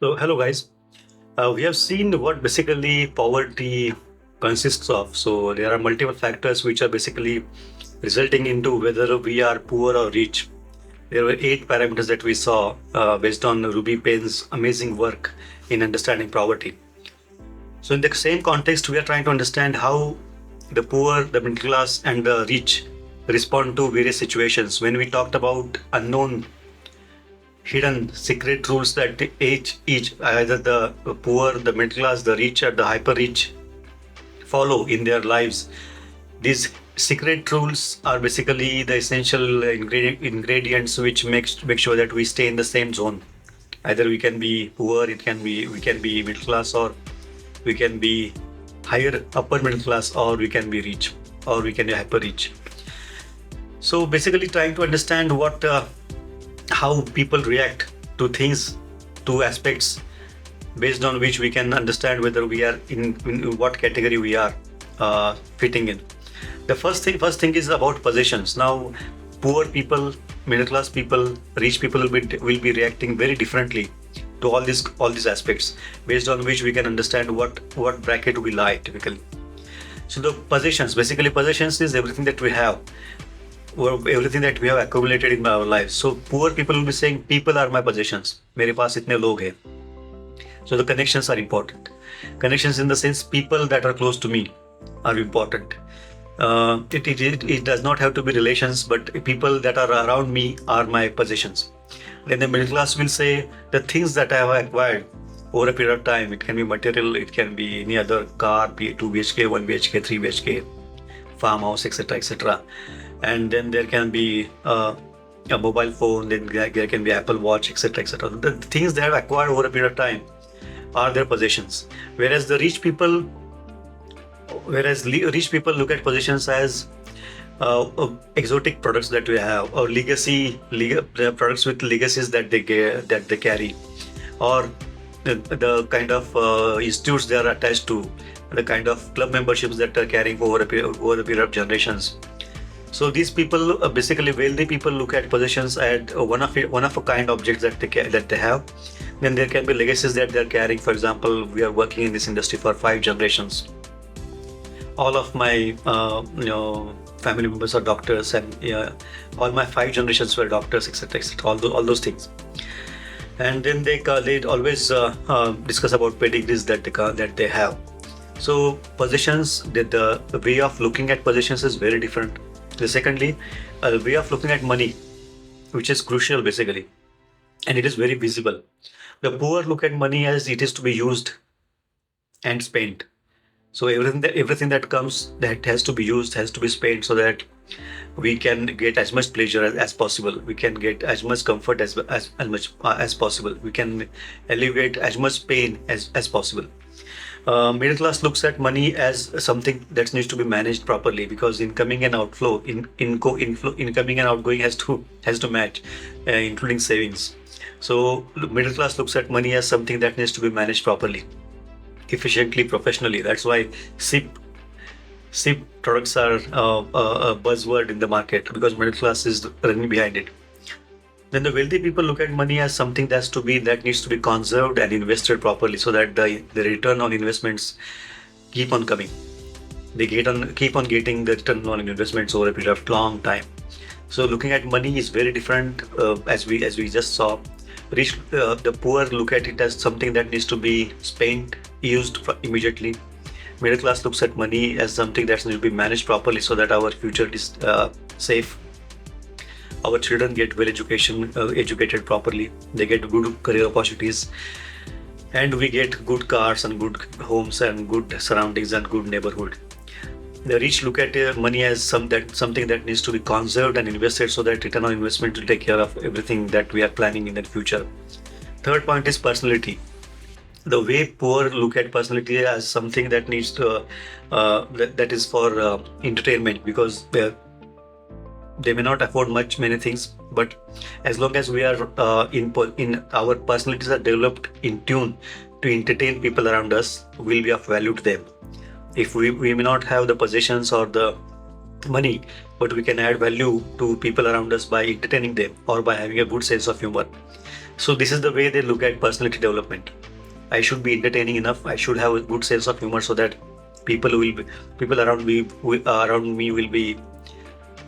So, hello guys. We have seen what basically poverty consists of. So, there are multiple factors which are basically resulting into whether we are poor or rich. There were 8 parameters that we saw based on Ruby Payne's amazing work in understanding poverty. So, in the same context, we are trying to understand how the poor, the middle class, and the rich respond to various situations. When we talked about unknown hidden secret rules that each either the poor, the middle class, the rich, or the hyper rich follow in their lives. These secret rules are basically the essential ingredients which make sure that we stay in the same zone. Either we can be poor, we can be middle class, or we can be higher upper middle class, or we can be rich, or we can be hyper rich. So basically, trying to understand how people react to things, to aspects based on which we can understand whether we are in what category we are fitting in. The first thing is about possessions. Now, poor people, middle class people, rich people will be reacting very differently to all these aspects, based on which we can understand what bracket we lie typically. So the possessions, basically possessions is everything that we have, or everything that we have accumulated in our lives. So poor people will be saying, people are my possessions. मेरे पास इतने लोग हैं. So the connections are important. Connections in the sense people that are close to me are important. It does not have to be relations, but people that are around me are my possessions. Then the middle class will say the things that I have acquired over a period of time. It can be material, it can be any other car, 2 BHK, 1 BHK, 3 BHK, farmhouse, etc., etc. And then there can be a mobile phone, then there can be Apple Watch, etc., etc. The things they have acquired over a period of time are their possessions. Whereas rich people look at possessions as exotic products that we have, or products with legacies that they carry, or the kind of institutes they are attached to, the kind of club memberships that are carrying over the period of generations. So these people, basically wealthy people, look at possessions as one of a kind objects that they have. Then there can be legacies that they're carrying. For example, we are working in this industry for 5 generations. All of my family members are doctors, and all my 5 generations were doctors, etc., etc. All those things. And then they always discuss about pedigrees that they have. So possessions, the way of looking at possessions is very different. Secondly, a way of looking at money, which is crucial basically, and it is very visible. The poor look at money as it is to be used and spent. So everything that comes, that has to be used, has to be spent, so that we can get as much pleasure as possible. We can get as much comfort as much as possible. We can alleviate as much pain as possible. Middle class looks at money as something that needs to be managed properly, because incoming and outflow, incoming and outgoing has to match, including savings. So middle class looks at money as something that needs to be managed properly, efficiently, professionally. That's why SIP products are a buzzword in the market, because middle class is running behind it. Then the wealthy people look at money as something that needs to be conserved and invested properly, so that the return on investments keep on coming. They keep on getting the return on investments over a period of long time. So looking at money is very different, as we just saw. The poor look at it as something that needs to be spent, used immediately. Middle class looks at money as something that needs to be managed properly, so that our future is safe. Our children get educated properly. They get good career opportunities, and we get good cars and good homes and good surroundings and good neighborhood. The rich look at money as something that needs to be conserved and invested, so that return on investment will take care of everything that we are planning in the future. Third point is personality. The way poor look at personality as something that needs to that is for entertainment, because they may not afford many things, but as long as we are in our personalities are developed in tune to entertain people around us, will be of value to them. If we may not have the possessions or the money, but we can add value to people around us by entertaining them, or by having a good sense of humor. So this is the way they look at personality development. I should be entertaining enough. I should have a good sense of humor so that people around me will be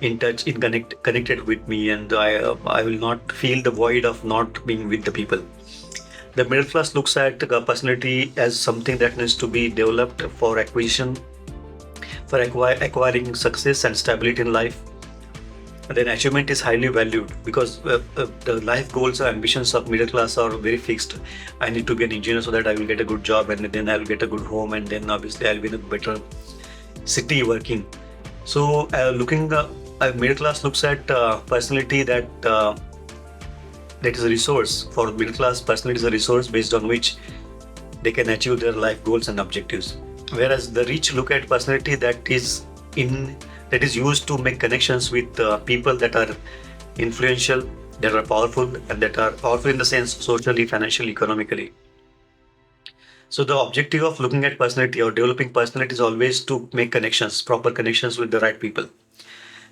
in touch, connected with me, and I will not feel the void of not being with the people. The middle class looks at personality as something that needs to be developed for acquiring success and stability in life. Then achievement is highly valued because the life goals or ambitions of middle class are very fixed. I need to be an engineer so that I will get a good job, and then I will get a good home, and then obviously I'll be in a better city working. So looking middle class looks at personality that is a resource. For middle class, personality is a resource based on which they can achieve their life goals and objectives. Whereas the rich look at personality that is used to make connections with people that are influential, that are powerful, and that are powerful in the sense socially, financially, economically. So the objective of looking at personality or developing personality is always to make connections, proper connections with the right people.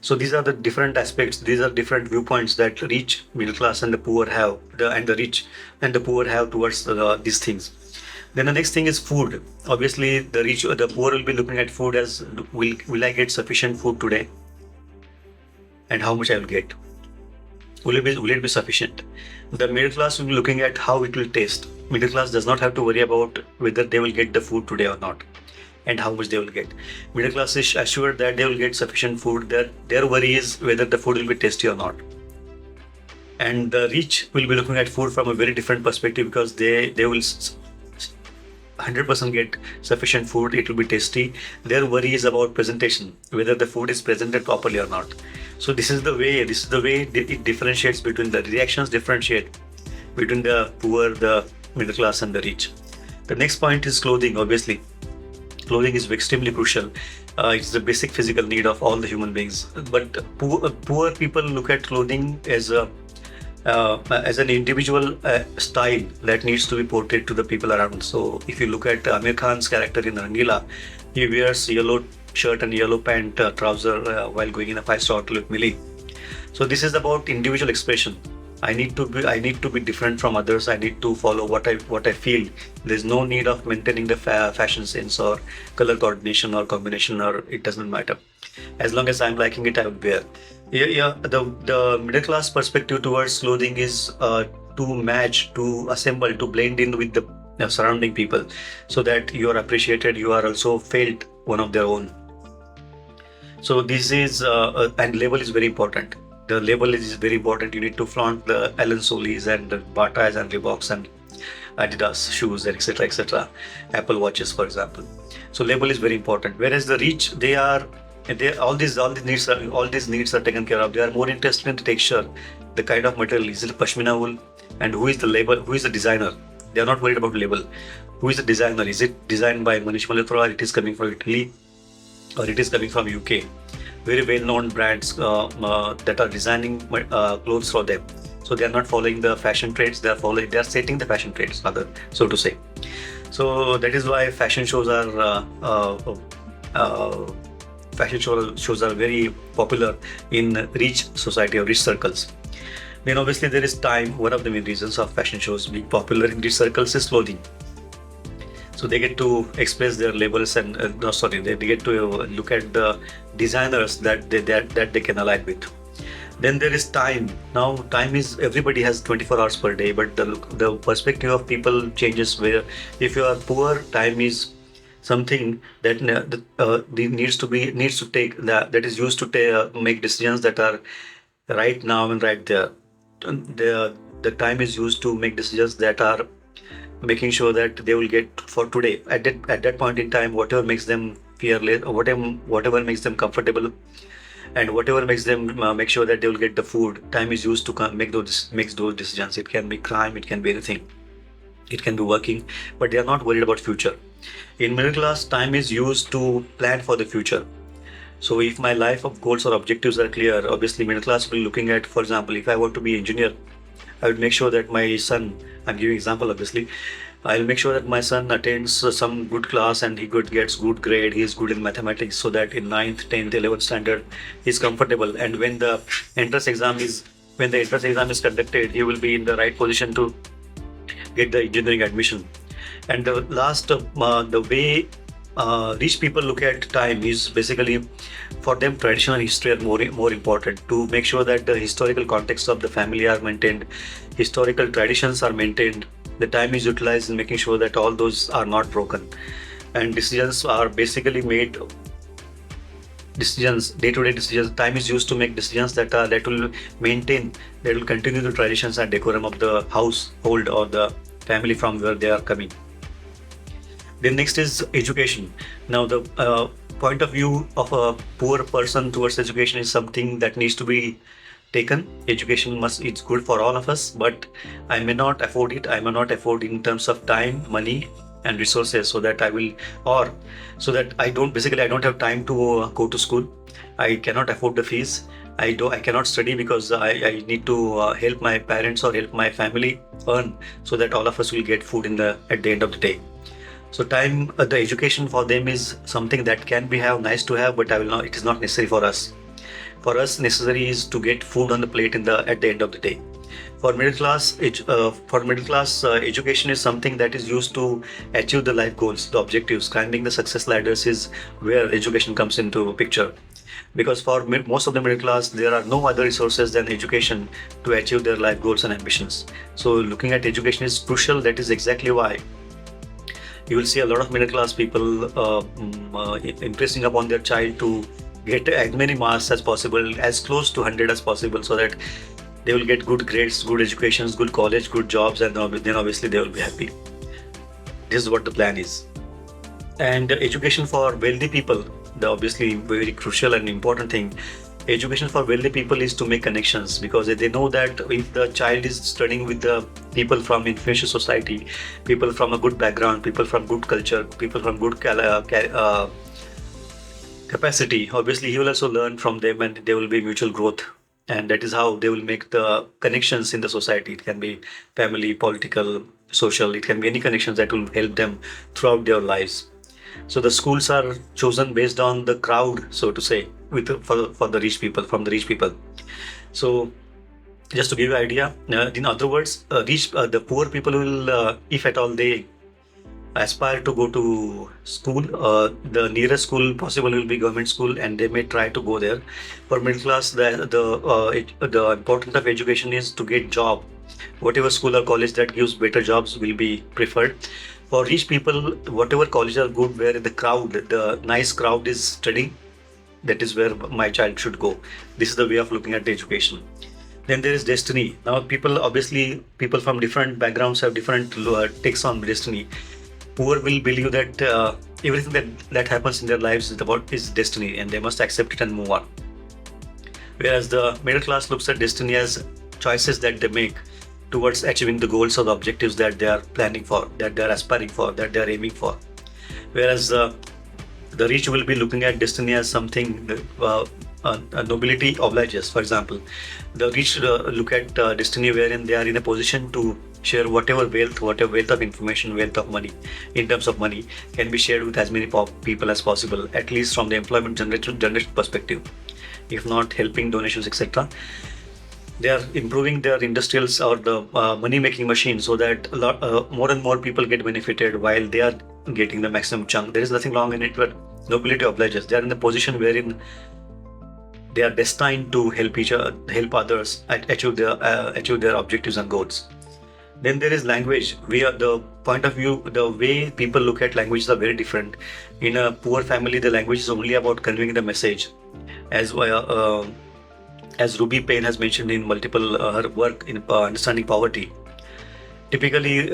So these are the different aspects. These are different viewpoints that rich, middle class, and the poor have, and the rich and the poor have towards these things. Then the next thing is food. Obviously, the poor will be looking at food as will I get sufficient food today, and how much I will get. Will it be sufficient? The middle class will be looking at how it will taste. Middle class does not have to worry about whether they will get the food today or not, and how much they will get. Middle class is assured that they will get sufficient food. Their worry is whether the food will be tasty or not. And the rich will be looking at food from a very different perspective because they will 100% get sufficient food. It will be tasty. Their worry is about presentation, whether the food is presented properly or not. So this is the way it differentiates between the reactions differentiate between the poor, the middle class, and the rich. The next point is clothing. Obviously, clothing is extremely crucial. It's the basic physical need of all the human beings. But poor people look at clothing as an individual style that needs to be portrayed to the people around. So if you look at Amir Khan's character in Rangila, he wears yellow shirt and yellow pant trouser while going in a 5-star hotel with Millie. So this is about individual expression. I need to be different from others. I need to follow what I feel. There's no need of maintaining the fashion sense or color coordination or combination, or it doesn't matter. As long as I'm liking it, I will wear. Yeah. The middle class perspective towards clothing is to match, to assemble, to blend in with the surrounding people, so that you are appreciated. You are also felt one of their own. So this is and label is very important. The label is very important. You need to flaunt the Allen Solis and the Batas and Reeboks and Adidas shoes, etc., etc. Apple watches, for example. So label is very important. Whereas the rich, all these needs are taken care of. They are more interested in the texture, the kind of material. Is it pashmina wool, and who is the designer? They are not worried about label. Who is the designer? Is it designed by Manish Malhotra, or it is coming from Italy, or it is coming from UK? Very well-known brands that are designing clothes for them. So they are not following the fashion trends. They are setting the fashion trends, rather, so to say. So that is why fashion shows are very popular in rich society or rich circles. Then obviously there is time. One of the main reasons of fashion shows being popular in rich circles is clothing. So they get to express their labels and they get to look at the designers that they can align with. Then there is time. Now time is, everybody has 24 hours per day, but the perspective of people changes, where if you are poor, time is something that that is used to make decisions that are right now and right there. The time is used to make decisions that are making sure that they will get for today. At that point in time, whatever makes them fearless, whatever makes them comfortable, and whatever makes them make sure that they will get the food, time is used to make those decisions. It can be crime, it can be anything, it can be working, but they are not worried about future. In middle class, time is used to plan for the future. So if my life of goals or objectives are clear, obviously middle class will be looking at, for example, if I want to be an engineer, I would make sure that my son, I'm giving example obviously, I'll make sure that my son attends some good class and he gets good grade, he is good in mathematics, so that in 9th, 10th, 11th standard he's comfortable, and when the entrance exam is when the entrance exam is conducted, he will be in the right position to get the engineering admission. And the last, the way rich people look at time is basically, for them tradition and history are more important, to make sure that the historical context of the family are maintained, historical traditions are maintained, the time is utilized in making sure that all those are not broken, and decisions are basically made, decisions, day-to-day decisions, time is used to make decisions that will maintain, that will continue the traditions and decorum of the household or the family from where they are coming. Then next is education. Now the point of view of a poor person towards education is something that needs to be taken. Education it's good for all of us, but I may not afford it. I may not afford in terms of time, money, and resources, so that I will, or so that I don't have time to go to school. I cannot afford the fees. I cannot study because I need to help my parents or help my family earn, so that all of us will get food at the end of the day. So time, the education for them is something that can be nice to have, but it is not necessary for us. For us, necessary is to get food on the plate at the end of the day. For middle class, education is something that is used to achieve the life goals, the objectives. Climbing the success ladders is where education comes into picture. Because for most of the middle class, there are no other resources than education to achieve their life goals and ambitions. So looking at education is crucial. That is exactly why you will see a lot of middle class people impressing upon their child to get as many marks as possible, as close to 100 as possible, so that they will get good grades, good educations, good college, good jobs, and then obviously they will be happy. This is what the plan is. And education for wealthy people, the obviously very crucial and important thing. Education for wealthy people is to make connections, because they know that if the child is studying with the people from influential society, people from a good background, people from good culture, people from good capacity, obviously he will also learn from them, and there will be mutual growth. And that is how they will make the connections in the society. It can be family, political, social, it can be any connections that will help them throughout their lives. So the schools are chosen based on the crowd, so to say, for the rich people, from the rich people. So just to give you an idea, in other words, the poor people will, if at all they aspire to go to school, the nearest school possible will be government school, and they may try to go there. For middle class, the importance of education is to get job. Whatever school or college that gives better jobs will be preferred. For rich people, whatever colleges are good, where the nice crowd is studying, that is where my child should go. This is the way of looking at the education. Then there is destiny. Now people from different backgrounds have different takes on destiny. Poor will believe that everything that happens in their lives is destiny, and they must accept it and move on. Whereas the middle class looks at destiny as choices that they make towards achieving the goals or the objectives that they are planning for, that they are aspiring for, that they are aiming for. Whereas the rich will be looking at destiny as something, nobility obliges. For example, the rich look at destiny wherein they are in a position to share whatever wealth of information, wealth of money, in terms of money, can be shared with as many people as possible, at least from the employment generation perspective. If not helping donations, etc. They are improving their industrials or the money-making machine, so that more and more people get benefited while they are getting the maximum chunk. There is nothing wrong in it, but nobility obliges. They are in the position wherein they are destined to help others achieve their objectives and goals. Then there is language. The point of view, the way people look at languages are very different. In a poor family, the language is only about conveying the message. As Ruby Payne has mentioned in multiple her work in Understanding Poverty, typically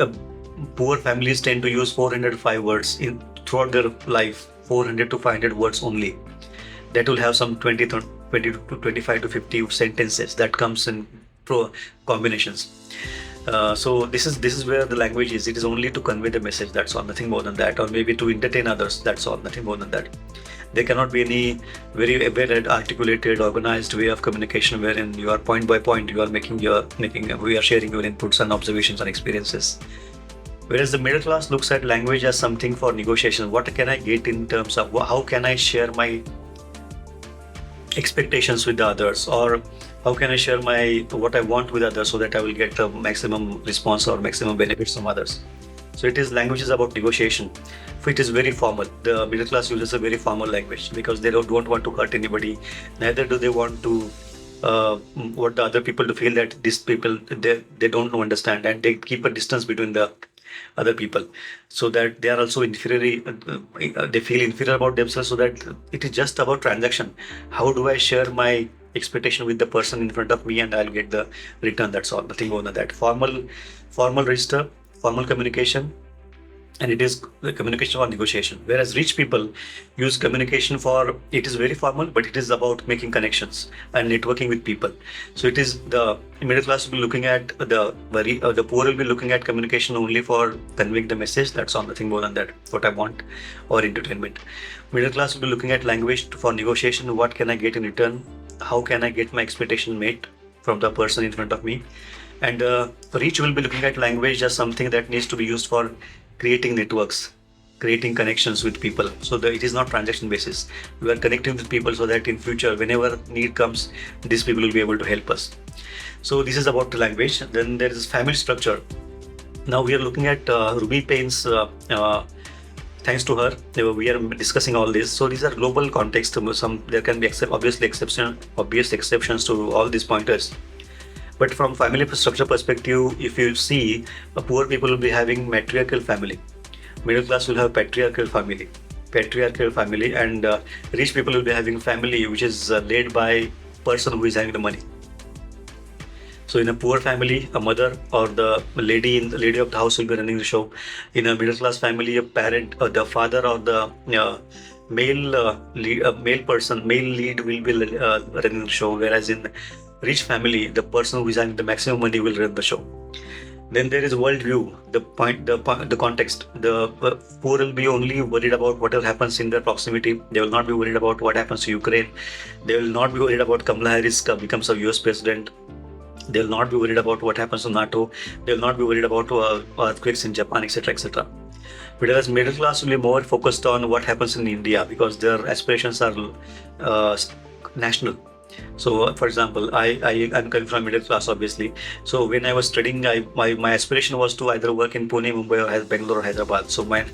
poor families tend to use 400 to 5 words throughout their life, 400 to 500 words only. That will have some 20 to 25 to 50 sentences that comes in combinations. So this is where the language is. It is only to convey the message, that's all, nothing more than that, or maybe to entertain others, that's all, nothing more than that. There cannot be any very well articulated, organized way of communication wherein you are point by point, we are sharing your inputs and observations and experiences. Whereas the middle class looks at language as something for negotiation. What can I get in terms of how can I share my expectations with the others, or How can I share my what I want with others so that I will get the maximum response or maximum benefits from others? So it is language is about negotiation. So it is very formal. The middle class uses a very formal language because they don't want to hurt anybody. Neither do they want to want the other people to feel that these people they don't understand, and they keep a distance between the other people so that they are also inferior. They feel inferior about themselves, so that it is just about transaction. How do I share my expectation with the person in front of me and I'll get the return? That's all, nothing more than that. Formal register, formal communication, and it is the communication or negotiation. Whereas rich people use communication for, it is very formal, but it is about making connections and networking with people. So it is the middle class will be looking at the poor will be looking at communication only for conveying the message. That's all, nothing more than that. What I want, or entertainment. Middle class will be looking at language for negotiation. What can I get in return? How can I get my expectation met from the person in front of me? And rich will be looking at language as something that needs to be used for creating networks, creating connections with people. So that it is not transaction basis. We are connecting with people so that in future, whenever need comes, these people will be able to help us. So this is about the language. Then there is family structure. Now we are looking at Ruby Payne's. Thanks to her, we are discussing all this. So these are global context. There can be obvious exceptions to all these pointers. But from family structure perspective, if you see, poor people will be having matriarchal family, middle class will have patriarchal family, and rich people will be having family which is led by person who is having the money. So in a poor family, a mother or the lady of the house will be running the show. In a middle class family, a parent or the father or the male lead will be running the show. Whereas in rich family, the person who is having the maximum money will run the show. Then there is worldview, the context. The poor will be only worried about whatever happens in their proximity. They will not be worried about what happens to Ukraine. They will not be worried about Kamala Harris becomes a US president. They will not be worried about what happens to NATO. They will not be worried about earthquakes in Japan, etc., etc. Whereas middle class will be more focused on what happens in India because their aspirations are national. So, for example, I'm coming from middle class, obviously. So when I was studying, my aspiration was to either work in Pune, Mumbai, or Bangalore, or Hyderabad. So my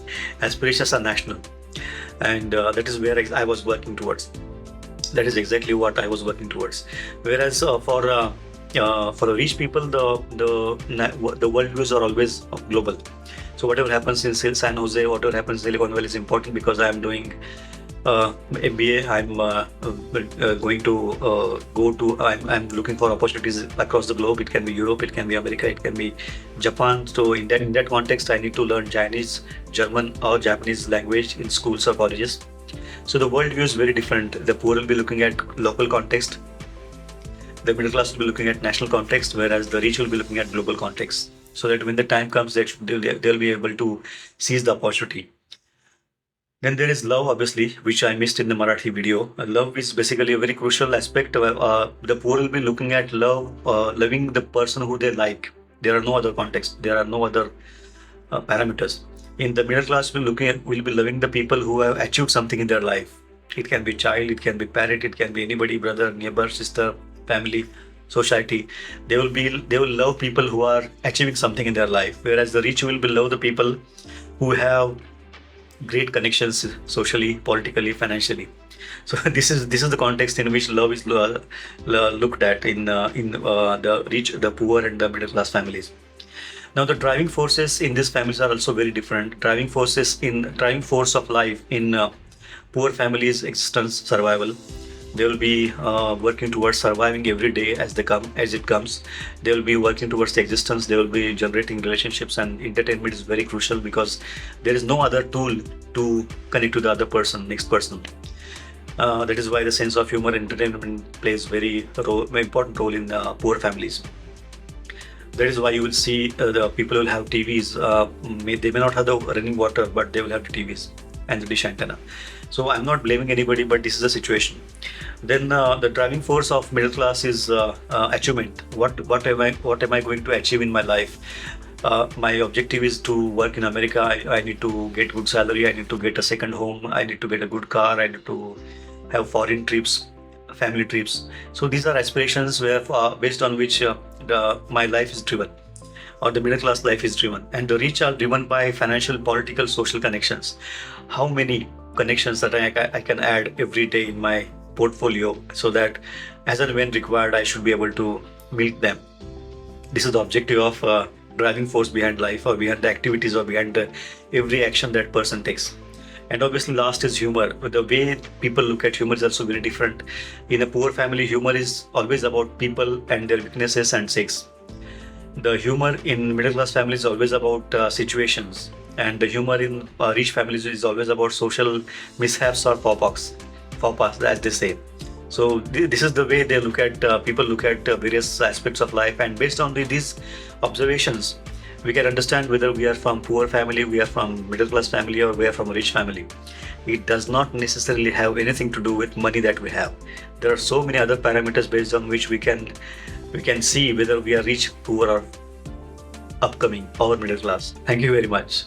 aspirations are national, and that is where I was working towards. That is exactly what I was working towards. Whereas for the rich people, the worldviews are always global. So whatever happens in San Jose, whatever happens in Silicon Valley is important because I am doing MBA. I'm going to go to. I'm looking for opportunities across the globe. It can be Europe, it can be America, it can be Japan. So in that context, I need to learn Chinese, German, or Japanese language in schools or colleges. So the worldview is very different. The poor will be looking at local context. The middle class will be looking at national context, whereas the rich will be looking at global context. So that when the time comes, they'll be able to seize the opportunity. Then there is love, obviously, which I missed in the Marathi video. Love is basically a very crucial aspect. The poor will be looking at love, loving the person who they like. There are no other contexts. There are no other parameters. In the middle class, will be loving the people who have achieved something in their life. It can be child, it can be parent, it can be anybody, brother, neighbor, sister, family, society. They will love people who are achieving something in their life. Whereas the rich will be love the people who have great connections socially, politically, financially. So this is the context in which love is looked at in the rich, the poor, and the middle class families. Now the driving forces in these families are also very different. Driving force of life in poor families' existence, survival. They will be working towards surviving every day as it comes. They will be working towards the existence. They will be generating relationships, and entertainment is very crucial because there is no other tool to connect to the other person, next person. That is why the sense of humor and entertainment plays very important role in poor families. That is why you will see the people will have TVs. They may not have the running water, but they will have the TVs and the dish antenna. So I'm not blaming anybody, but this is the situation. Then the driving force of middle class is achievement. What am I going to achieve in my life? My objective is to work in America. I need to get good salary. I need to get a second home. I need to get a good car. I need to have foreign trips. family trips. So these are aspirations where based on which my life is driven, or the middle class life is driven, and the rich are driven by financial, political, social connections. How many connections that I can add every day in my portfolio, so that as and when required, I should be able to meet them. This is the objective of driving force behind life, or behind the activities, or behind every action that person takes. And obviously, last is humor. The way people look at humor is also very different. In a poor family, humor is always about people and their weaknesses and sex. The humor in middle class families is always about situations, and the humor in rich families is always about social mishaps or faux pas, as they say. So this is the way they look at people look at various aspects of life, and based on these observations, we can understand whether we are from poor family, we are from middle class family, or we are from a rich family. It does not necessarily have anything to do with money that we have. There are so many other parameters based on which we can see whether we are rich, poor, or upcoming, or middle class. Thank you very much.